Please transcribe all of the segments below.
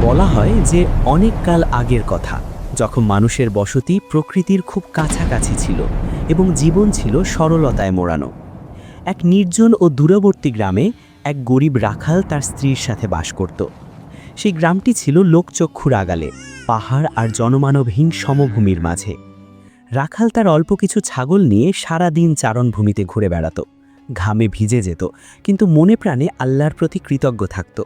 বলা হয় যে অনেক কাল আগের কথা, যখন মানুষের বসতি প্রকৃতির খুব কাছাকাছি ছিল এবং জীবন ছিল সরলতায় মোড়ানো। এক নির্জন ও দূরবর্তী গ্রামে এক গরিব রাখাল তার স্ত্রীর সাথে বাস করত। সেই গ্রামটি ছিল লোকচক্ষুর আগালে, পাহাড় আর জনমানবহীন সমভূমির মাঝে। রাখাল তার অল্প কিছু ছাগল নিয়ে সারা দিন চারণভূমিতে ঘুরে বেড়াত, ঘামে ভিজে যেত, কিন্তু মনে প্রাণে আল্লাহর প্রতি কৃতজ্ঞ থাকত।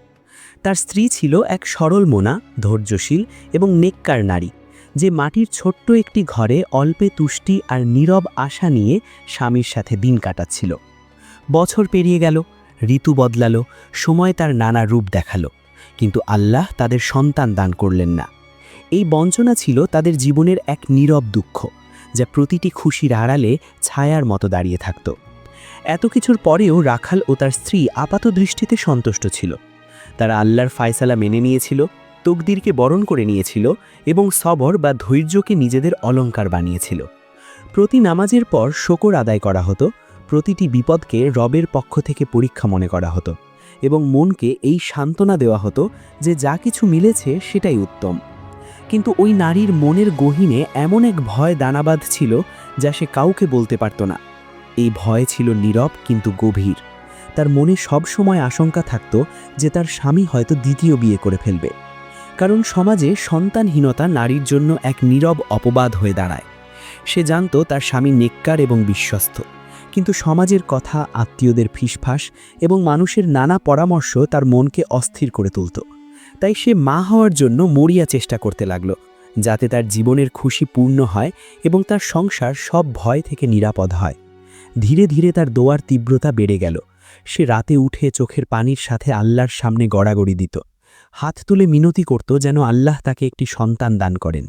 তার স্ত্রী ছিল এক সরল মনা, ধৈর্যশীল এবং নেককার নারী, যে মাটির ছোট্ট একটি ঘরে অল্পে তুষ্টি আর নীরব আশা নিয়ে স্বামীর সাথে দিন কাটাচ্ছিল। বছর পেরিয়ে গেল, ঋতু বদলালো, সময় তার নানা রূপ দেখালো, কিন্তু আল্লাহ তাদের সন্তান দান করলেন না। এই বঞ্চনা ছিল তাদের জীবনের এক নীরব দুঃখ, যা প্রতিটি খুশির আড়ালে ছায়ার মতো দাঁড়িয়ে থাকত। এত কিছুর পরেও রাখাল ও তার স্ত্রী আপাত দৃষ্টিতে সন্তুষ্ট ছিল। তারা আল্লাহর ফায়সালা মেনে নিয়েছিল, তকদিরকে বরণ করে নিয়েছিল এবং সবর বা ধৈর্যকে নিজেদের অলংকার বানিয়েছিল। প্রতি নামাজের পর শকর আদায় করা হতো, প্রতিটি বিপদকে রবের পক্ষ থেকে পরীক্ষা মনে করা হতো এবং মনকে এই সান্ত্বনা দেওয়া হতো যে যা কিছু মিলেছে সেটাই উত্তম। কিন্তু ওই নারীর মনের গহীনে এমন এক ভয় দানাবাঁধ ছিল যা সে কাউকে বলতে পারত না। এই ভয় ছিল নীরব কিন্তু গভীর। তার মনে সব সময় আশঙ্কা থাকত যে তার স্বামী হয়তো দ্বিতীয় বিয়ে করে ফেলবে, কারণ সমাজে সন্তানহীনতা নারীর জন্য এক নীরব অপবাদ হয়ে দাঁড়ায়। সে জানত তার স্বামী নেককার এবং বিশ্বস্ত, কিন্তু সমাজের কথা, আত্মীয়দের ফিসফাস এবং মানুষের নানা পরামর্শ তার মনকে অস্থির করে তুলত। তাই সে মা হওয়ার জন্য মরিয়া চেষ্টা করতে লাগল, যাতে তার জীবনের খুশি পূর্ণ হয় এবং তার সংসার সব ভয় থেকে নিরাপদ হয়। ধীরে ধীরে তার দোয়ার তীব্রতা বেড়ে গেল। সে রাতে উঠে চোখের পানির সাথে আল্লাহর সামনে গড়াগড়ি দিত, হাত তুলে মিনতি করত যেন আল্লাহ তাকে একটি সন্তান দান করেন,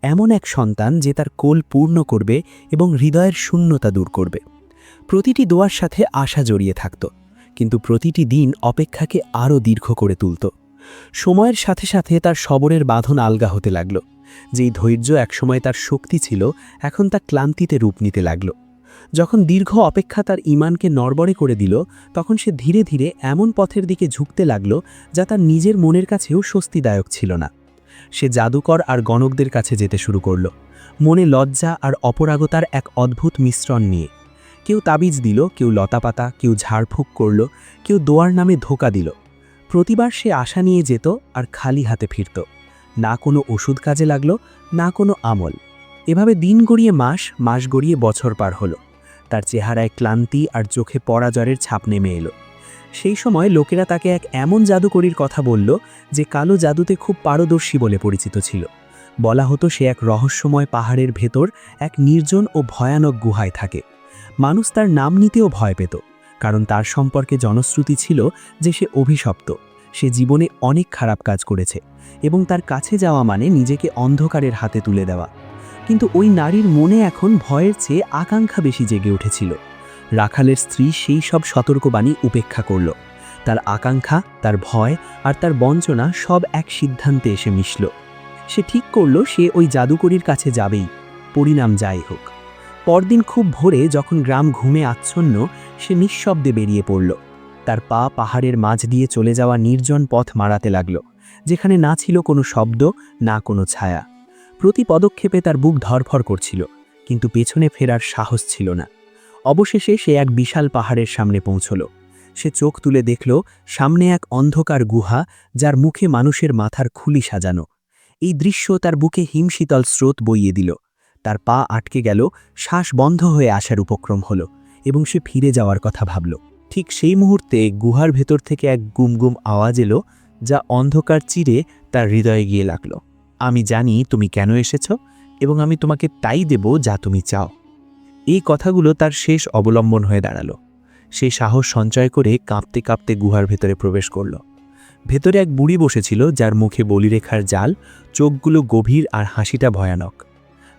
এমন এক সন্তান যে তার কোল পূর্ণ করবে এবং হৃদয়ের শূন্যতা দূর করবে। প্রতিটি দোয়ার সাথে আশা জড়িয়ে থাকত, কিন্তু প্রতিটি দিন অপেক্ষাকে আরও দীর্ঘ করে তুলত। সময়ের সাথে সাথে তার সবরের বাঁধন আলগা হতে লাগল। যেই ধৈর্য একসময় তার শক্তি ছিল, এখন তা ক্লান্তিতে রূপ নিতে লাগল। যখন দীর্ঘ অপেক্ষা তার ঈমানকে নড়বড়ে করে দিল, তখন সে ধীরে ধীরে এমন পথের দিকে ঝুঁকতে লাগল যা তার নিজের মনের কাছেও স্বস্তিদায়ক ছিল না। সে জাদুকর আর গণকদের কাছে যেতে শুরু করল, মনে লজ্জা আর অপরাগতার এক অদ্ভুত মিশ্রণ নিয়ে। কেউ তাবিজ দিল, কেউ লতাপাতা, কেউ ঝাড়ফুঁক করল, কেউ দোয়ার নামে ধোঁকা দিল। প্রতিবার সে আশা নিয়ে যেত আর খালি হাতে ফিরত। না কোনো ওষুধ কাজে লাগল, না কোনো আমল। এভাবে দিন গড়িয়ে মাস, মাস গড়িয়ে বছর পার হলো। তার চেহারায় ক্লান্তি আর চোখে পরাজয়ের ছাপ নেমে এলো। সেই সময় লোকেরা তাকে এক এমন জাদুকরীর কথা বলল যে কালো জাদুতে খুব পারদর্শী বলে পরিচিত ছিল। বলা হতো সে এক রহস্যময় পাহাড়ের ভেতর এক নির্জন ও ভয়ানক গুহায় থাকে। মানুষ তার নাম নিতেও ভয় পেত, কারণ তার সম্পর্কে জনশ্রুতি ছিল যে সে অভিশপ্ত, সে জীবনে অনেক খারাপ কাজ করেছে এবং তার কাছে যাওয়া মানে নিজেকে অন্ধকারের হাতে তুলে দেওয়া। কিন্তু ওই নারীর মনে এখন ভয়ের চেয়ে আকাঙ্ক্ষা বেশি জেগে উঠেছিল। রাখালের স্ত্রী সেই সব সতর্কবাণী উপেক্ষা করল। তার আকাঙ্ক্ষা, তার ভয় আর তার বঞ্চনা সব এক সিদ্ধান্তে এসে মিশল। সে ঠিক করল সে ওই জাদুকরীর কাছে যাবেই, পরিণাম যাই হোক। পরদিন খুব ভোরে যখন গ্রাম ঘুমে আচ্ছন্ন, সে নিঃশব্দে বেরিয়ে পড়ল। তার পা পাহাড়ের মাঝ দিয়ে চলে যাওয়া নির্জন পথ মারাতে লাগল, যেখানে না ছিল কোনো শব্দ, না কোনো ছায়া। প্রতি পদক্ষেপে তার বুক ধরফর করছিল, কিন্তু পেছনে ফেরার সাহস ছিল না। অবশেষে সে এক বিশাল পাহাড়ের সামনে পৌঁছল। সে চোখ তুলে দেখল সামনে এক অন্ধকার গুহা, যার মুখে মানুষের মাথার খুলি সাজানো। এই দৃশ্য তার বুকে হিমশীতল স্রোত বইয়ে দিল। তার পা আটকে গেল, শ্বাস বন্ধ হয়ে আসার উপক্রম হল এবং সে ফিরে যাওয়ার কথা ভাবল। ঠিক সেই মুহূর্তে গুহার ভেতর থেকে এক গুমগুম আওয়াজ এলো, যা অন্ধকার চিরে তার হৃদয়ে গিয়ে লাগল। আমি জানি তুমি কেন এসেছ এবং আমি তোমাকে তাই দেব যা তুমি চাও। এই কথাগুলো তার শেষ অবলম্বন হয়ে দাঁড়ালো। সে সাহস সঞ্চয় করে কাঁপতে কাঁপতে গুহার ভেতরে প্রবেশ করল। ভেতরে এক বুড়ি বসেছিল, যার মুখে বলিরেখার জাল, চোখগুলো গভীর আর হাসিটা ভয়ানক।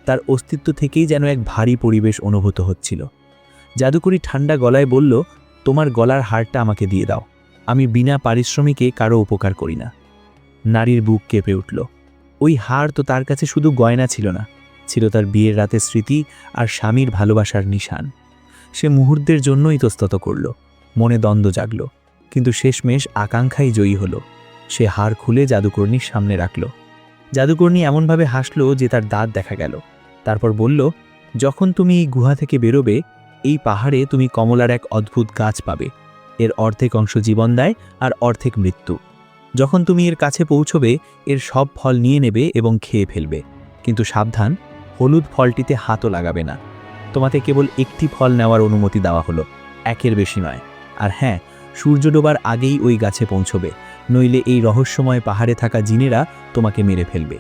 তার অস্তিত্ব থেকেই যেন এক ভারী পরিবেশ অনুভূত হচ্ছিল। জাদুকরী ঠান্ডা গলায় বলল, তোমার গলার হারটা আমাকে দিয়ে দাও, আমি বিনা পারিশ্রমিকে কারো উপকার করি না। নারীর বুক কেঁপে উঠল। ওই হার তো তার কাছে শুধু গয়না ছিল না, ছিল তার বিয়ের রাতের স্মৃতি আর স্বামীর ভালোবাসার নিশান। সে মুহূর্তের জন্য ইতস্তত করল, মনে দ্বন্দ্ব জাগল, কিন্তু শেষমেশ আকাঙ্ক্ষাই জয়ী হল। সে হাড় খুলে জাদুকর্ণীর সামনে রাখল। জাদুকর্ণী এমনভাবে হাসল যে তার দাঁত দেখা গেল। তারপর বলল, যখন তুমি এই গুহা থেকে বেরোবে, এই পাহাড়ে তুমি কমলার এক অদ্ভুত গাছ পাবে। এর অর্ধেক অংশ জীবন দেয় আর অর্ধেক মৃত্যু। যখন তুমি এর কাছে পৌঁছবে, এর সব ফল নিয়ে নেবে এবং খেয়ে ফেলবে, কিন্তু সাবধান, হলুদ ফলটিতে হাতও লাগাবে না। তোমাকে কেবল একটি ফল নেওয়ার অনুমতি দেওয়া হলো, একের বেশি নয়। আর হ্যাঁ, সূর্য ডোবার আগেই ওই গাছে পৌঁছবে, নইলে এই রহস্যময় পাহাড়ে থাকা জিনেরা তোমাকে মেরে ফেলবে।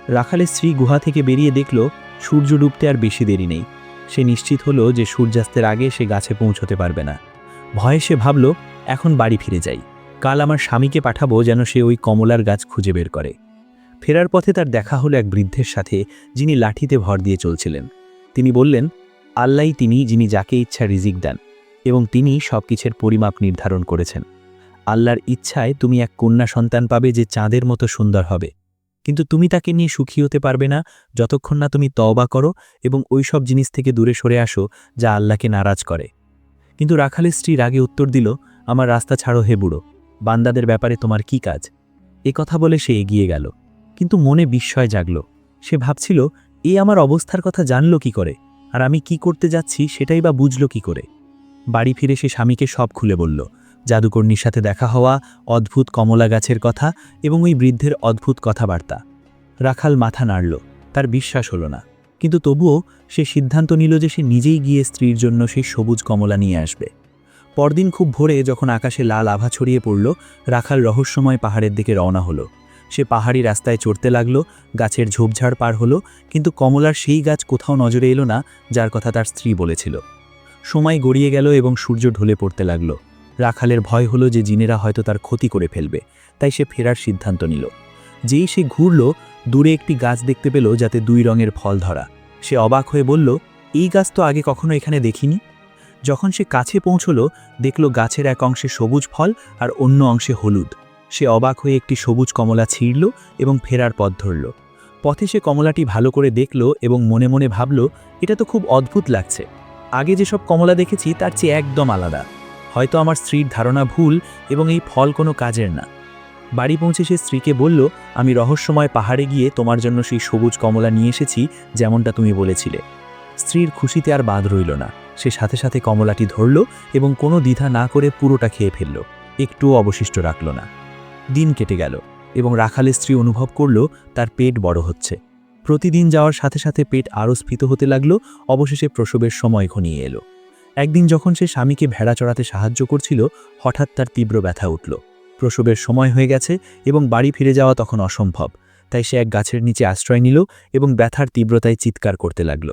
রাখালের স্ত্রী গুহা থেকে বেরিয়ে দেখল সূর্য ডুবতে আর বেশি দেরি নেই। সে নিশ্চিত হলো যে সূর্যাস্তের আগে সে গাছে পৌঁছতে পারবে না। ভয়ে সে ভাবল, এখন বাড়ি ফিরে যাই, কাল আমার স্বামীকে পাঠাবো যেন সে ওই কমলার গাছ খুঁজে বের করে। ফেরার পথে তার দেখা হলো এক বৃদ্ধের সাথে, যিনি লাঠিতে ভর দিয়ে চলছিলেন। তিনি বললেন, আল্লাহই তিনি যিনি যাকে ইচ্ছা রিজিক দেন, এবং তিনি সবকিছুর পরিমাপ নির্ধারণ করেছেন। আল্লাহর ইচ্ছায় তুমি এক কন্যা সন্তান পাবে যে চাঁদের মতো সুন্দর হবে, কিন্তু তুমি তাকে নিয়ে সুখী হতে পারবে না যতক্ষণ না তুমি তওবা করো এবং ওই সব জিনিস থেকে দূরে সরে আসো যা আল্লাহকে নারাজ করে। কিন্তু রাখালের স্ত্রী রাগে উত্তর দিল, আমার রাস্তা ছাড়ো হে বুড়ো, বান্দাদের ব্যাপারে তোমার কি কাজ? এ কথা বলে সে এগিয়ে গেল, কিন্তু মনে বিস্ময় জাগল। সে ভাবছিল, এ আমার অবস্থার কথা জানল কি করে, আর আমি কি করতে যাচ্ছি সেটাই বা বুঝল কি করে। বাড়ি ফিরে সে স্বামীকে সব খুলে বলল, জাদুকর্ণীর সাথে দেখা হওয়া, অদ্ভুত কমলা গাছের কথা এবং ওই বৃদ্ধের অদ্ভুত কথাবার্তা। রাখাল মাথা নাড়ল, তার বিশ্বাস হলো না, কিন্তু তবুও সে সিদ্ধান্ত নিল যে সে নিজেই গিয়ে স্ত্রীর জন্য সেই সবুজ কমলা নিয়ে আসবে। পরদিন খুব ভোরে যখন আকাশে লাল আভা ছড়িয়ে পড়ল, রাখাল রহস্যময় পাহাড়ের দিকে রওনা হলো। সে পাহাড়ি রাস্তায় চড়তে লাগল, গাছের ঝোপঝাড় পার হলো, কিন্তু কমলার সেই গাছ কোথাও নজরে এলো না যার কথা তার স্ত্রী বলেছিল। সময় গড়িয়ে গেল এবং সূর্য ঢলে পড়তে লাগল। রাখালের ভয় হলো যে জিনেরা হয়তো তার ক্ষতি করে ফেলবে, তাই সে ফেরার সিদ্ধান্ত নিল। যেই সে ঘুরল, দূরে একটি গাছ দেখতে পেল যাতে 2 রঙের ফল ধরা। সে অবাক হয়ে বলল, এই গাছ তো আগে কখনো এখানে দেখিনি। যখন সে কাছে পৌঁছল, দেখল গাছের এক অংশে সবুজ ফল আর অন্য অংশে হলুদ। সে অবাক হয়ে একটি সবুজ কমলা ছিঁড়ল এবং ফেরার পথ ধরল। পথে সে কমলাটি ভালো করে দেখল এবং মনে মনে ভাবল, এটা তো খুব অদ্ভুত লাগছে। আগে যেসব কমলা দেখেছি তার চেয়ে একদম আলাদা। হয়তো আমার স্ত্রীর ধারণা ভুল এবং এই ফল কোনো কাজের না। বাড়ি পৌঁছে সে স্ত্রীকে বলল, আমি রহস্যময় পাহাড়ে গিয়ে তোমার জন্য সেই সবুজ কমলা নিয়ে এসেছি, যেমনটা তুমি বলেছিলে। স্ত্রীর খুশিতে আর বাদ রইল না। সে সাথে সাথে কমলাটি ধরল এবং কোনো দ্বিধা না করে পুরোটা খেয়ে ফেলল, একটুও অবশিষ্ট রাখল না। দিন কেটে গেল এবং রাখালের স্ত্রী অনুভব করল তার পেট বড় হচ্ছে। প্রতিদিন যাওয়ার সাথে সাথে পেট আরও স্ফীত হতে লাগল। অবশেষে প্রসবের সময় ঘনিয়ে এলো। একদিন যখন সে স্বামীকে ভেড়া চড়াতে সাহায্য করছিল, হঠাৎ তার তীব্র ব্যথা উঠল। প্রসবের সময় হয়ে গেছে এবং বাড়ি ফিরে যাওয়া তখন অসম্ভব, তাই সে এক গাছের নিচে আশ্রয় নিল এবং ব্যথার তীব্রতায় চিৎকার করতে লাগল।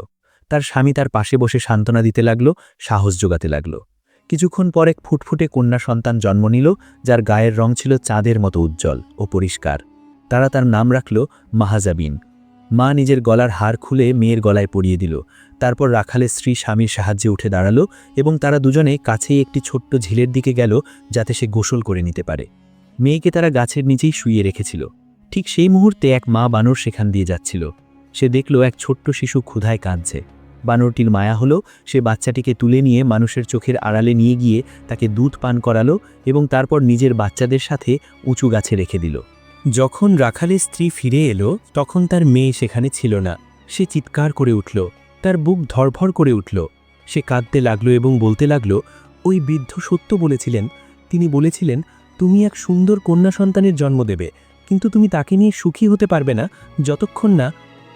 তার স্বামী তার পাশে বসে সান্ত্বনা দিতে লাগল, সাহস যোগাতে লাগল। কিছুক্ষণ পর এক ফুটফুটে কন্যা সন্তান জন্ম নিল, যার গায়ের রং ছিল চাঁদের মতো উজ্জ্বল ও পরিষ্কার। তারা তার নাম রাখল মাহাজাবিন। মা নিজের গলার হার খুলে মেয়ের গলায় পরিয়ে দিল। তারপর রাখালের স্ত্রী স্বামীর সাহায্যে উঠে দাঁড়ালো এবং তারা দুজনে কাছেই একটি ছোট্ট ঝিলের দিকে গেল, যাতে সে গোসল করে নিতে পারে। মেয়েকে তারা গাছের নিচেই শুইয়ে রেখেছিল। ঠিক সেই মুহূর্তে এক মা বানর সেখান দিয়ে যাচ্ছিল। সে দেখল এক ছোট্ট শিশু ক্ষুধায় কাঁদছে। বানরটির মায়া হলো, সে বাচ্চাটিকে তুলে নিয়ে মানুষের চোখের আড়ালে নিয়ে গিয়ে তাকে দুধ পান করালো এবং তারপর নিজের বাচ্চাদের সাথে উঁচু গাছে রেখে দিল। যখন রাখালের স্ত্রী ফিরে এলো, তখন তার মেয়ে সেখানে ছিল না। সে চিৎকার করে উঠল, তার বুক ধড়ফড় করে উঠল। সে কাঁদতে লাগলো এবং বলতে লাগলো, ওই বৃদ্ধ সত্য বলেছিলেন। তিনি বলেছিলেন, তুমি এক সুন্দর কন্যা সন্তানের জন্ম দেবে, কিন্তু তুমি তাকে নিয়ে সুখী হতে পারবে না যতক্ষণ না।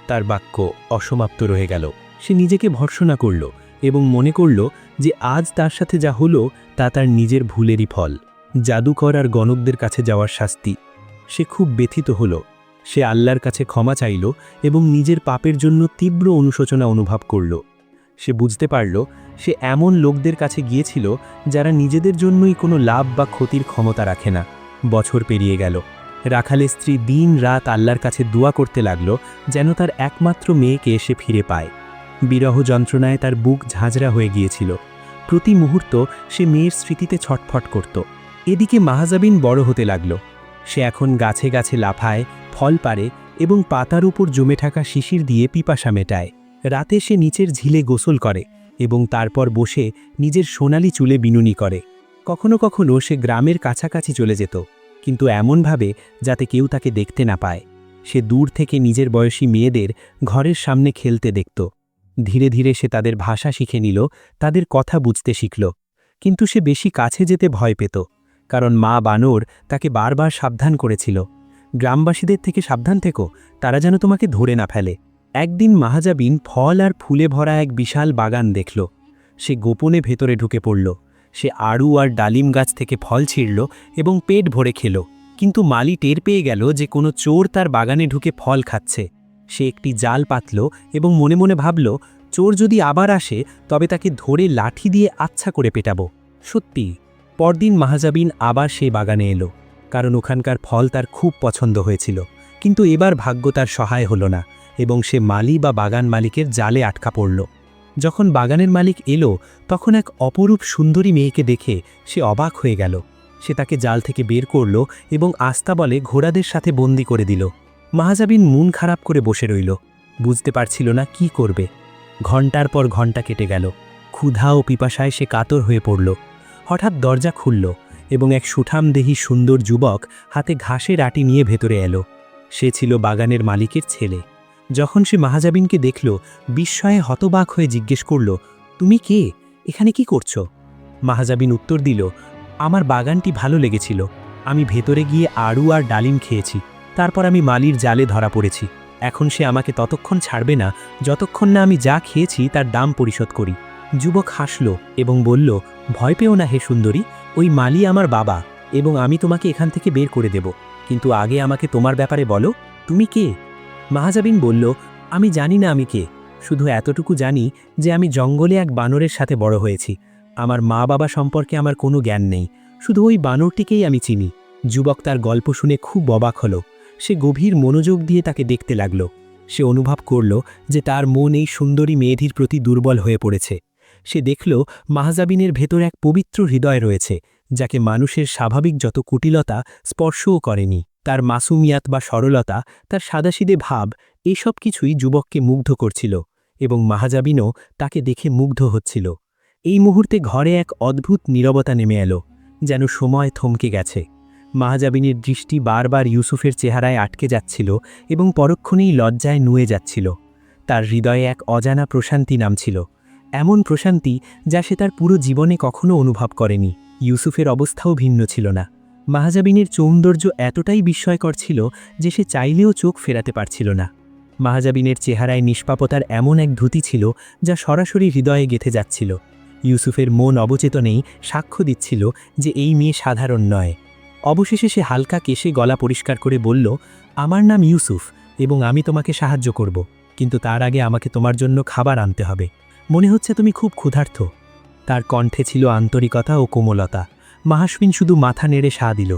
তার বাক্য অসমাপ্ত রয়ে গেল। সে নিজেকে ভর্ৎসনা করল এবং মনে করল যে আজ তার সাথে যা হলো তা তার নিজের ভুলেরই ফল, জাদুকর আর গণকদের কাছে যাওয়ার শাস্তি। সে খুব ব্যথিত হল। সে আল্লাহর কাছে ক্ষমা চাইল এবং নিজের পাপের জন্য তীব্র অনুশোচনা অনুভব করল। সে বুঝতে পারল সে এমন লোকদের কাছে গিয়েছিল যারা নিজেদের জন্যই কোনো লাভ বা ক্ষতির ক্ষমতা রাখে না। বছর পেরিয়ে গেল। রাখালের স্ত্রী দিন রাত আল্লাহর কাছে দোয়া করতে লাগল যেন তার একমাত্র মেয়েকে এসে ফিরে পায়। বিরহ যন্ত্রণায় তার বুক ঝাঁঝরা হয়ে গিয়েছিল। প্রতি মুহূর্ত সে মেয়ের স্মৃতিতে ছটফট করত। এদিকে মাহাজাবিন বড় হতে লাগল। সে এখন গাছে গাছে লাফায়, ফল পাড়ে এবং পাতার উপর জমে থাকা শিশির দিয়ে পিপাসা মেটায়। রাতে সে নিচের ঝিলে গোসল করে এবং তারপর বসে নিজের সোনালি চুলে বিনুনি করে। কখনো কখনো সে গ্রামের কাছাকাছি চলে যেত। কিন্তু এমনভাবে যাতে কেউ তাকে দেখতে না পায়। সে দূর থেকে নিজের বয়সী মেয়েদের ঘরের সামনে খেলতে দেখত। ধীরে ধীরে সে তাদের ভাষা শিখে নিল, তাদের কথা বুঝতে শিখল। কিন্তু সে বেশি কাছে যেতে ভয় পেত, কারণ মা বানর তাকে বারবার সাবধান করেছিল, গ্রামবাসীদের থেকে সাবধান থেকো, তারা যেন তোমাকে ধরে না ফেলে। একদিন মাহাজাবিন ফল আর ফুলে ভরা এক বিশাল বাগান দেখল। সে গোপনে ভেতরে ঢুকে পড়ল। সে আড়ু আর ডালিম গাছ থেকে ফল ছিঁড়ল এবং পেট ভরে খেল। কিন্তু মালি টের পেয়ে গেল যে কোনো চোর তার বাগানে ঢুকে ফল খাচ্ছে। সে একটি জাল পাতল এবং মনে মনে ভাবল, চোর যদি আবার আসে তবে তাকে ধরে লাঠি দিয়ে আচ্ছা করে পেটাবো। সত্যি, পরদিন মাহাজাবিন আবার সেই বাগানে এলো, কারণ ওখানকার ফল তার খুব পছন্দ হয়েছিল। কিন্তু এবার ভাগ্য তার সহায় হলো না এবং সে মালি বা বাগান মালিকের জালে আটকা পড়ল। যখন বাগানের মালিক এলো তখন এক অপরূপ সুন্দরী মেয়েকে দেখে সে অবাক হয়ে গেল। সে তাকে জাল থেকে বের করল এবং আস্তা বলে ঘোড়াদের সাথে বন্দি করে দিল। মাহাজাবিন মন খারাপ করে বসে রইল, বুঝতে পারছিল না কি করবে। ঘণ্টার পর ঘণ্টা কেটে গেল। ক্ষুধা ও পিপাসায় সে কাতর হয়ে পড়ল। হঠাৎ দরজা খুলল এবং এক সুঠামদেহী সুন্দর যুবক হাতে ঘাসের আটি নিয়ে ভেতরে এলো। সে ছিল বাগানের মালিকের ছেলে। যখন সে মাহাজাবিনকে দেখল, বিস্ময়ে হতবাক হয়ে জিজ্ঞেস করল, তুমি কে? এখানে কি করছো? মাহাজাবিন উত্তর দিল, আমার বাগানটি ভালো লেগেছিল। আমি ভেতরে গিয়ে আড়ু আর ডালিম খেয়েছি। তারপর আমি মালির জালে ধরা পড়েছি। এখন সে আমাকে ততক্ষণ ছাড়বে না যতক্ষণ না আমি যা খেয়েছি তার দাম পরিশোধ করি। যুবক হাসল এবং বলল, ভয় পেও না হে সুন্দরী, ওই মালি আমার বাবা এবং আমি তোমাকে এখান থেকে বের করে দেব। কিন্তু আগে আমাকে তোমার ব্যাপারে বলো, তুমি কে? মাহাজাবিন বলল, আমি জানি না আমি কে, শুধু এতটুকু জানি যে আমি জঙ্গলে এক বানরের সাথে বড় হয়েছি। আমার মা বাবা সম্পর্কে আমার কোনো জ্ঞান নেই, শুধু ওই বানরটিকেই আমি চিনি। যুবক তার গল্প শুনে খুব অবাক হল। সে গভীর মনোযোগ দিয়ে তাকে দেখতে লাগল। সে অনুভব করল যে তার মন এই সুন্দরী মেয়েটির প্রতি দুর্বল হয়ে পড়েছে। সে দেখল মাহাজাবিনের ভেতর এক পবিত্র হৃদয় রয়েছে, যাকে মানুষের স্বাভাবিক যত কুটিলতা স্পর্শও করেনি। তার মাসুমিয়াত বা সরলতা, তার সাদাসিদে ভাব, এসব কিছুই যুবককে মুগ্ধ করছিল এবং মাহাজাবিনও তাকে দেখে মুগ্ধ হচ্ছিল। এই মুহূর্তে ঘরে এক অদ্ভুত নীরবতা নেমে এলো, যেন সময় থমকে গেছে। মাহাজাবিনের দৃষ্টি বারবার ইউসুফের চেহারায় আটকে যাচ্ছিল এবং পরক্ষণেই লজ্জায় নুয়ে যাচ্ছিল। তার হৃদয়ে এক অজানা প্রশান্তি নামছিল, এমন প্রশান্তি যা সে তার পুরো জীবনে কখনো অনুভব করেনি। ইউসুফের অবস্থাও ভিন্ন ছিল না। মাহাজাবিনের সৌন্দর্য এতটাই বিস্ময়কর ছিল যে সে চাইলেও চোখ ফেরাতে পারছিল না। মাহাজাবিনের চেহারায় নিষ্পাপতার এমন এক ধুতি ছিল যা সরাসরি হৃদয়ে গেঁথে যাচ্ছিল। ইউসুফের মন অবচেতনেই সাক্ষ্য দিচ্ছিল যে এই মেয়ে সাধারণ নয়। অবশেষে সে হালকা কেশে গলা পরিষ্কার করে বলল, আমার নাম ইউসুফ এবং আমি তোমাকে সাহায্য করব, কিন্তু তার আগে আমাকে তোমার জন্য খাবার আনতে হবে। মনে হচ্ছে তুমি খুব ক্ষুধার্ত। তার কণ্ঠে ছিল আন্তরিকতা ও কোমলতা। মাহাসবিন শুধু মাথা নেড়ে সাড়া দিল।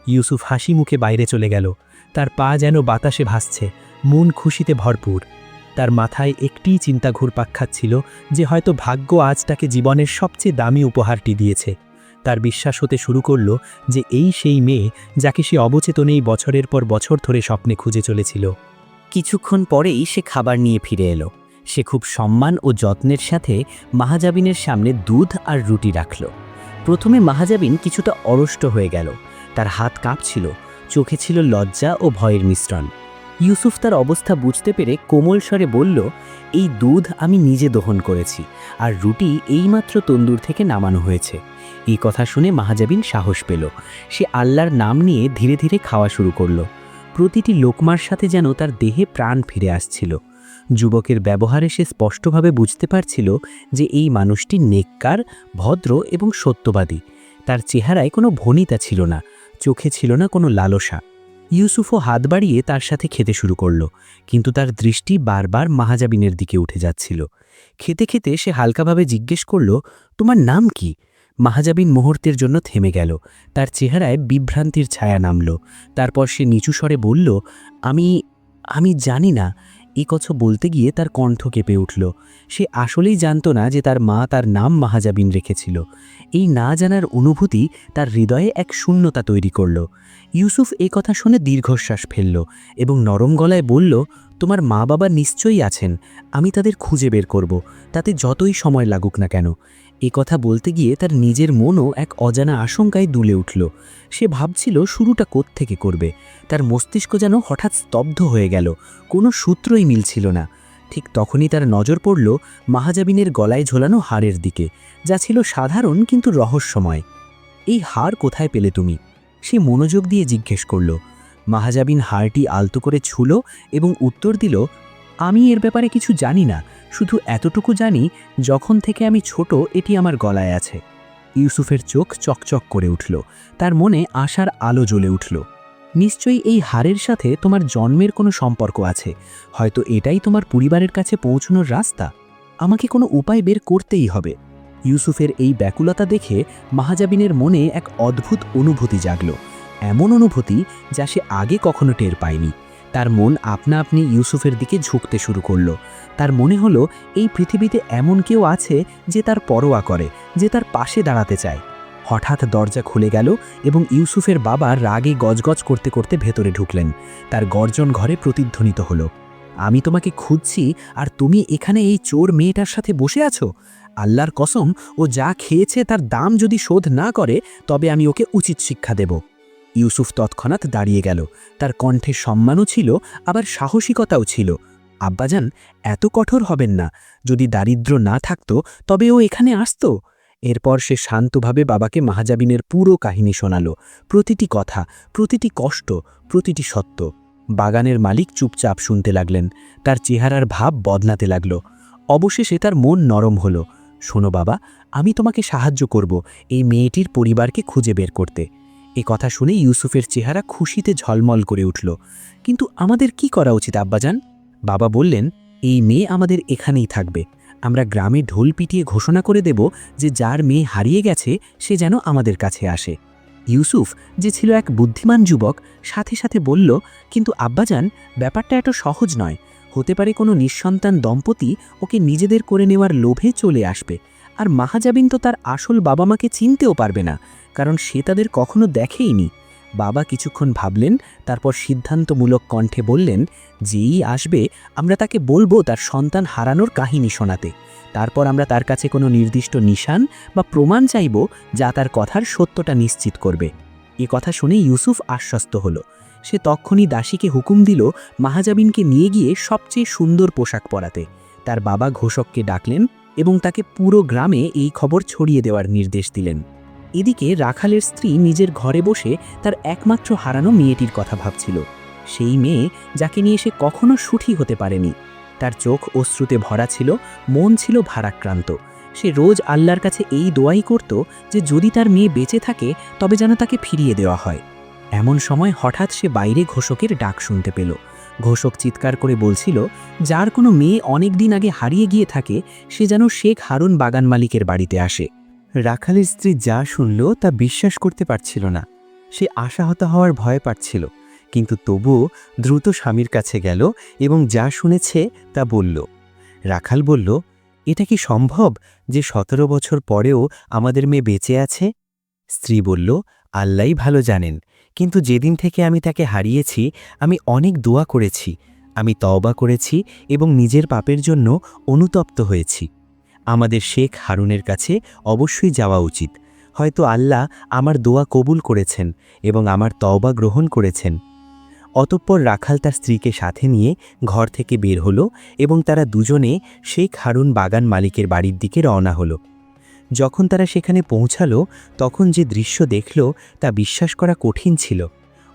ইউসুফ হাসি মুখে বাইরে চলে গেল। তার পা যেন বাতাসে ভাসছে, মন খুশিতে ভরপুর। তার মাথায় একটিই চিন্তা ঘুরপাক খাচ্ছিল যে হয়তো ভাগ্য আজ তাকে জীবনের সবচেয়ে দামি উপহারটি দিয়েছে। তার বিশ্বাস হতে শুরু করল যে এই সেই মেয়ে যাকে সে অবচেতনেই বছরের পর বছর ধরে স্বপ্নে খুঁজে চলেছিল। কিছুক্ষণ পরেই সে খাবার নিয়ে ফিরে এলো। সে খুব সম্মান ও যত্নের সাথে মাহাজাবিনের সামনে দুধ আর রুটি রাখল। প্রথমে মাহাজাবিন কিছুটা অরষ্ট হয়ে গেল। তার হাত কাঁপছিল, চোখে ছিল লজ্জা ও ভয়ের মিশ্রণ। ইউসুফ তার অবস্থা বুঝতে পেরে কোমল স্বরে বলল, এই দুধ আমি নিজে দহন করেছি, আর রুটি এইমাত্র তন্দুর থেকে নামানো হয়েছে। এই কথা শুনে মাহাজাবিন সাহস পেল। সে আল্লাহর নাম নিয়ে ধীরে ধীরে খাওয়া শুরু করল। প্রতিটি লোকমার সাথে যেন তার দেহে প্রাণ ফিরে আসছিল। যুবকের ব্যবহারে সে স্পষ্টভাবে বুঝতে পারছিল যে এই মানুষটি নেককার, ভদ্র এবং সত্যবাদী। তার চেহারায় কোনো ভনিতা ছিল না, চোখে ছিল না কোনো লালসা। ইউসুফও হাত বাড়িয়ে তার সাথে খেতে শুরু করল, কিন্তু তার দৃষ্টি বারবার মাহাজাবিনের দিকে উঠে যাচ্ছিল। খেতে খেতে সে হালকাভাবে জিজ্ঞেস করল, তোমার নাম কি? মাহাজাবিন মুহূর্তের জন্য থেমে গেল। তার চেহারায় বিভ্রান্তির ছায়া নামল। তারপর সে নিচু স্বরে বলল, আমি জানি না। এই কথা বলতে গিয়ে তার কণ্ঠ কেঁপে উঠল। সে আসলেই জানত না যে তার মা তার নাম মাহাজাবিন রেখেছিল। এই না জানার অনুভূতি তার হৃদয়ে এক শূন্যতা তৈরি করল। ইউসুফ এই কথা শুনে দীর্ঘশ্বাস ফেলল এবং নরম গলায় বলল, তোমার মা বাবা নিশ্চয়ই আছেন, আমি তাদের খুঁজে বের করব, তাতে যতই সময় লাগুক না কেন। এ কথা বলতে গিয়ে তার নিজের মনও এক অজানা আশঙ্কায় দুলে উঠল। সে ভাবছিল শুরুটা কোত্থেকে করবে। তার মস্তিষ্ক যেন হঠাৎ স্তব্ধ হয়ে গেল, কোনো সূত্রই মিলছিল না। ঠিক তখনই তার নজর পড়ল মাহাজাবিনের গলায় ঝোলানো হাড়ের দিকে, যা ছিল সাধারণ কিন্তু রহস্যময়। এই হাড় কোথায় পেলে তুমি? সে মনোযোগ দিয়ে জিজ্ঞেস করল। মাহাজাবিন হাড়টি আলতো করে ছুঁল এবং উত্তর দিল, আমি এর ব্যাপারে কিছু জানি না, শুধু এতটুকু জানি যখন থেকে আমি ছোট এটি আমার গলায় আছে। ইউসুফের চোখ চকচক করে উঠল, তার মনে আশার আলো জ্বলে উঠল। নিশ্চয়ই এই হাড়ের সাথে তোমার জন্মের কোনো সম্পর্ক আছে, হয়তো এটাই তোমার পরিবারের কাছে পৌঁছানোর রাস্তা। আমাকে কোনো উপায় বের করতেই হবে। ইউসুফের এই ব্যাকুলতা দেখে মাহাজাবিনের মনে এক অদ্ভুত অনুভূতি জাগল, এমন অনুভূতি যা সে আগে কখনো টের পায়নি। তার মন আপনা আপনি ইউসুফের দিকে ঝুঁকতে শুরু করল। তার মনে হলো এই পৃথিবীতে এমন কেউ আছে যে তার পরোয়া করে, যে তার পাশে দাঁড়াতে চায়। হঠাৎ দরজা খুলে গেল এবং ইউসুফের বাবা রাগে গজগজ করতে করতে ভেতরে ঢুকলেন। তার গর্জন ঘরে প্রতিধ্বনিত হলো, আমি তোমাকে খুঁজছি আর তুমি এখানে এই চোর মেয়েটার সাথে বসে আছো? আল্লাহর কসম, ও যা খেয়েছে তার দাম যদি শোধ না করে তবে আমি ওকে উচিত শিক্ষা দেব। ইউসুফ তৎক্ষণাৎ দাঁড়িয়ে গেল। তার কণ্ঠে সম্মানও ছিল, আবার সাহসিকতাও ছিল। আব্বাজান, এত কঠোর হবেন না। যদি দারিদ্র্য না থাকতো তবে ও এখানে আসতো। এরপর সে শান্তভাবে বাবাকে মাহাজাবিনের পুরো কাহিনী শোনাল, প্রতিটি কথা, প্রতিটি কষ্ট, প্রতিটি সত্য। বাগানের মালিক চুপচাপ শুনতে লাগলেন, তার চেহারার ভাব বদলাতে লাগল। অবশেষে তার মন নরম হল। শোনো বাবা, আমি তোমাকে সাহায্য করব এই মেয়েটির পরিবারকে খুঁজে বের করতে। এ কথা শুনে ইউসুফের চেহারা খুশিতে ঝলমল করে উঠল। কিন্তু আমাদের কি করা উচিত আব্বাজান? বাবা বললেন, এই মেয়ে আমাদের এখানেই থাকবে। আমরা গ্রামে ঢোল পিটিয়ে ঘোষণা করে দেব যে যার মেয়ে হারিয়ে গেছে সে যেন আমাদের কাছে আসে। ইউসুফ, যে ছিল এক বুদ্ধিমান যুবক, সাথে সাথে বলল, কিন্তু আব্বাজান, ব্যাপারটা এত সহজ নয়। হতে পারে কোনো নিঃসন্তান দম্পতি ওকে নিজেদের করে নেওয়ার লোভে চলে আসবে। আর মাহাজাবিন তো তার আসল বাবা মাকে চিনতেও পারবে না, কারণ সে তাদের কখনো দেখেইনি। বাবা কিছুক্ষণ ভাবলেন, তারপর সিদ্ধান্তমূলক কণ্ঠে বললেন, যেই আসবে আমরা তাকে বলবো তার সন্তান হারানোর কাহিনী শোনাতে। তারপর আমরা তার কাছে কোনো নির্দিষ্ট নিশান বা প্রমাণ চাইব যা তার কথার সত্যটা নিশ্চিত করবে। এ কথা শুনে ইউসুফ আশ্বস্ত হল। সে তক্ষুনি দাসীকে হুকুম দিল মাহাজাবিনকে নিয়ে গিয়ে সবচেয়ে সুন্দর পোশাক পরাতে। তার বাবা ঘোষককে ডাকলেন এবং তাকে পুরো গ্রামে এই খবর ছড়িয়ে দেওয়ার নির্দেশ দিলেন। এদিকে রাখালের স্ত্রী নিজের ঘরে বসে তার একমাত্র হারানো মেয়েটির কথা ভাবছিল, সেই মেয়ে যাকে নিয়ে সে কখনো সুখী হতে পারেনি। তার চোখ অশ্রুতে ভরা ছিল, মন ছিল ভারাক্রান্ত। সে রোজ আল্লাহর কাছে এই দোয়াই করত যে যদি তার মেয়ে বেঁচে থাকে তবে যেন তাকে ফিরিয়ে দেওয়া হয়। এমন সময় হঠাৎ সে বাইরে ঘোষকের ডাক শুনতে পেল। ঘোষক চিৎকার করে বলছিল, যার কোনো মেয়ে অনেক দিন আগে হারিয়ে গিয়ে থাকে সে যেন শেখ হারুন বাগান মালিকের বাড়িতে আসে। রাখালের স্ত্রী যা শুনল তা বিশ্বাস করতে পারছিল না। সে আশাহত হওয়ার ভয় পাচ্ছিল, কিন্তু তবুও দ্রুত স্বামীর কাছে গেল এবং যা শুনেছে তা বলল। রাখাল বলল, এটা কি সম্ভব যে 17 বছর পরেও আমাদের মেয়ে বেঁচে আছে? স্ত্রী বলল, আল্লাহই ভালো জানেন, কিন্তু যেদিন থেকে আমি তাকে হারিয়েছি আমি অনেক দোয়া করেছি, আমি তওবা করেছি এবং নিজের পাপের জন্য অনুতপ্ত হয়েছি। আমাদের শেখ হারুনের কাছে অবশ্যই যাওয়া উচিত। হয়তো আল্লাহ আমার দোয়া কবুল করেছেন এবং আমার তওবা গ্রহণ করেছেন। অতঃপর রাখাল তার স্ত্রীকে সাথে নিয়ে ঘর থেকে বের হলো এবং তারা দুজনে শেখ হারুন বাগান মালিকের বাড়ির দিকে রওনা হলো। যখন তারা সেখানে পৌঁছালো তখন যে দৃশ্য দেখল তা বিশ্বাস করা কঠিন ছিল।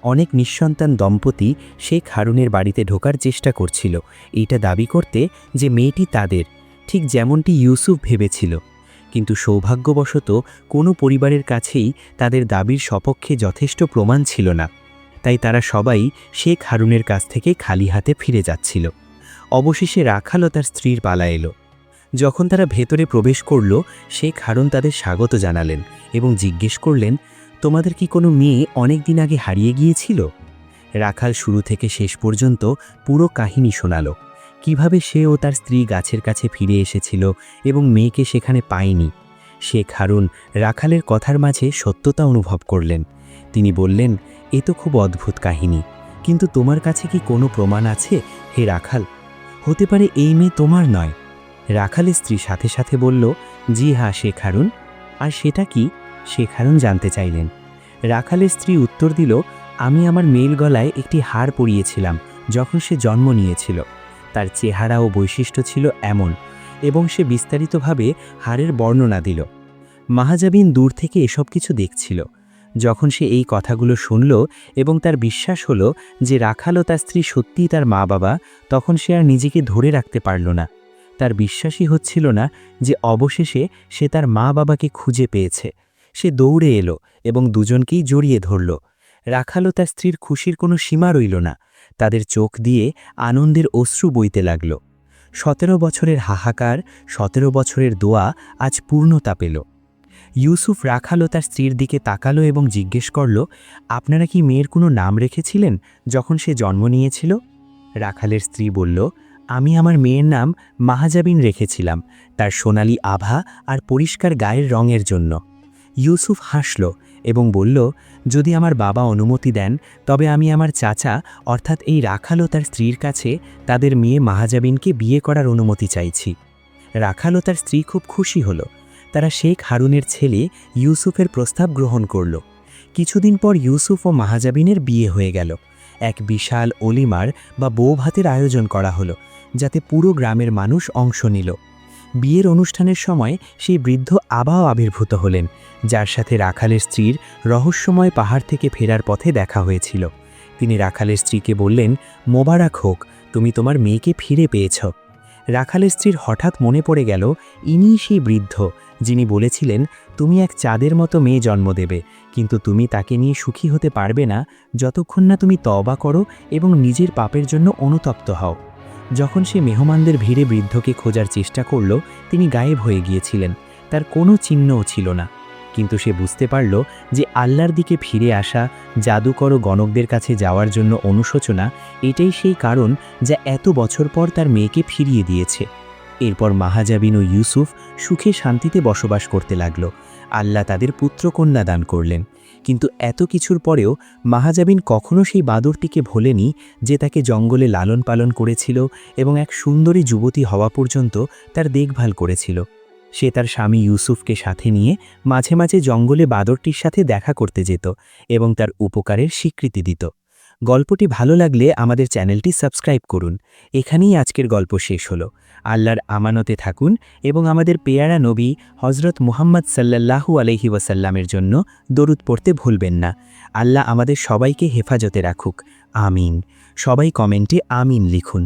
অনেক নিঃসন্তান দম্পতি শেখ হারুনের বাড়িতে ঢোকার চেষ্টা করছিল, এইটা দাবি করতে যে মেয়েটি তাদের, ঠিক যেমনটি ইউসুফ ভেবেছিল। কিন্তু সৌভাগ্যবশত কোনো পরিবারের কাছেই তাদের দাবির সপক্ষে যথেষ্ট প্রমাণ ছিল না। তাই তারা সবাই শেখ হারুনের কাছ থেকে খালি হাতে ফিরে যাচ্ছিল। অবশেষে রাখাল ও তার স্ত্রীর পালা এলো। যখন তারা ভেতরে প্রবেশ করল, শেখ হারুন তাদের স্বাগত জানালেন এবং জিজ্ঞেস করলেন, তোমাদের কি কোনো মেয়ে অনেক দিন আগে হারিয়ে গিয়েছিল? রাখাল শুরু থেকে শেষ পর্যন্ত পুরো কাহিনী শোনাল, কিভাবে সে ও তার স্ত্রী গাছের কাছে ফিরে এসেছিল এবং মেয়েকে সেখানে পায়নি। শেখ হারুন রাখালের কথার মাঝে সত্যতা অনুভব করলেন। তিনি বললেন, এ তো খুব অদ্ভুত কাহিনী, কিন্তু তোমার কাছে কি কোনো প্রমাণ আছে হে রাখাল? হতে পারে এই মেয়ে তোমার নয়। রাখালের স্ত্রী সাথে সাথে বলল, জি হ্যাঁ শেখ হারুন। আর সেটা কি? শেখ হারুন জানতে চাইলেন। রাখালের স্ত্রী উত্তর দিল, আমি আমার মেয়ের গলায় একটি হার পরিয়েছিলাম যখন সে জন্ম নিয়েছিল। তার চেহারা ও বৈশিষ্ট্য ছিল এমন, এবং সে বিস্তারিতভাবে হারের বর্ণনা দিল। মাহাজাবিন দূর থেকে এসব কিছু দেখছিল। যখন সে এই কথাগুলো শুনল এবং তার বিশ্বাস হলো যে রাখাল ও তার স্ত্রী সত্যিই তার মা বাবা, তখন সে আর নিজেকে ধরে রাখতে পারল না। তার বিশ্বাসই হচ্ছিল না যে অবশেষে সে তার মা বাবাকে খুঁজে পেয়েছে। সে দৌড়ে এলো এবং দুজনকেই জড়িয়ে ধরল। রাখাল ও তার স্ত্রীর খুশির কোনো সীমা রইল না। তাদের চোখ দিয়ে আনন্দের অশ্রু বইতে লাগল। 17 বছরের হাহাকার, 17 বছরের দোয়া আজ পূর্ণতা পেল। ইউসুফ রাখাল ও তার স্ত্রীর দিকে তাকালো এবং জিজ্ঞেস করল, আপনারা কি মেয়ের কোনো নাম রেখেছিলেন যখন সে জন্ম নিয়েছিল? রাখালের স্ত্রী বলল, আমি আমার মেয়ের নাম মাহাজাবিন রেখেছিলাম, তার সোনালি আভা আর পরিষ্কার গায়ের রঙের জন্য। ইউসুফ হাসল এবং বলল, যদি আমার বাবা অনুমতি দেন তবে আমি আমার চাচা অর্থাৎ এই রাখাল ও তার স্ত্রীর কাছে তাদের মেয়ে মাহাজাবিনকে বিয়ে করার অনুমতি চাইছি। রাখাল ও তার স্ত্রী খুব খুশি হল। তারা শেখ হারুনের ছেলে ইউসুফের প্রস্তাব গ্রহণ করল। কিছুদিন পর ইউসুফ ও মাহাজাবিনের বিয়ে হয়ে গেল। এক বিশাল অলিমার বা বৌভাতের আয়োজন করা হলো, যাতে পুরো গ্রামের মানুষ অংশ নিল। বিয়ের অনুষ্ঠানের সময় সেই বৃদ্ধ আবাও আবির্ভূত হলেন, যার সাথে রাখালের স্ত্রীর রহস্যময় পাহাড় থেকে ফেরার পথে দেখা হয়েছিল। তিনি রাখালের স্ত্রীকে বললেন, মোবারক হোক, তুমি তোমার মেয়েকে ফিরে পেয়েছ। রাখালের স্ত্রীর হঠাৎ মনে পড়ে গেল, ইনিই সেই বৃদ্ধ যিনি বলেছিলেন, তুমি এক চাঁদের মতো মেয়ে জন্ম দেবে, কিন্তু তুমি তাকে নিয়ে সুখী হতে পারবে না যতক্ষণ না তুমি তওবা করো এবং নিজের পাপের জন্য অনুতপ্ত হও। যখন সে মেহমানদের ভিড়ে বৃদ্ধকে খোঁজার চেষ্টা করল, তিনি গায়েব হয়ে গিয়েছিলেন। তার কোনো চিহ্নও ছিল না। কিন্তু সে বুঝতে পারল যে আল্লাহর দিকে ফিরে আসা, জাদুকর ও গণকদের কাছে যাওয়ার জন্য অনুশোচনা, এটাই সেই কারণ যা এত বছর পর তার মেয়েকে ফিরিয়ে দিয়েছে। এরপর মাহাজাবিন ও ইউসুফ সুখে শান্তিতে বসবাস করতে লাগল। আল্লাহ তাদের পুত্রকন্যা দান করলেন। কিন্তু এত কিছুর পরেও মাহাজাবিন কখনো সেই বাদরটিকে ভোলেনি যে তাকে জঙ্গলে লালন পালন করেছিল এবং এক সুন্দরী যুবতী হওয়া পর্যন্ত তার দেখভাল করেছিল। সে তার স্বামী ইউসুফকে সাথে নিয়ে মাঝে মাঝে জঙ্গলে বাদরটির সাথে দেখা করতে যেত এবং তার উপকারের স্বীকৃতি দিত। গল্পটি ভালো লাগলে আমাদের চ্যানেলটি সাবস্ক্রাইব করুন। এখানেই আজকের গল্প শেষ হলো। আল্লাহর আমানতে থাকুন এবং আমাদের পেয়ারা নবী হজরত মুহাম্মদ সাল্লাল্লাহু আলাইহি ওয়াসাল্লামের জন্য দরুদ পড়তে ভুলবেন না। আল্লাহ আমাদের সবাইকে হেফাজতে রাখুক। আমিন। সবাই কমেন্টে আমিন লিখুন।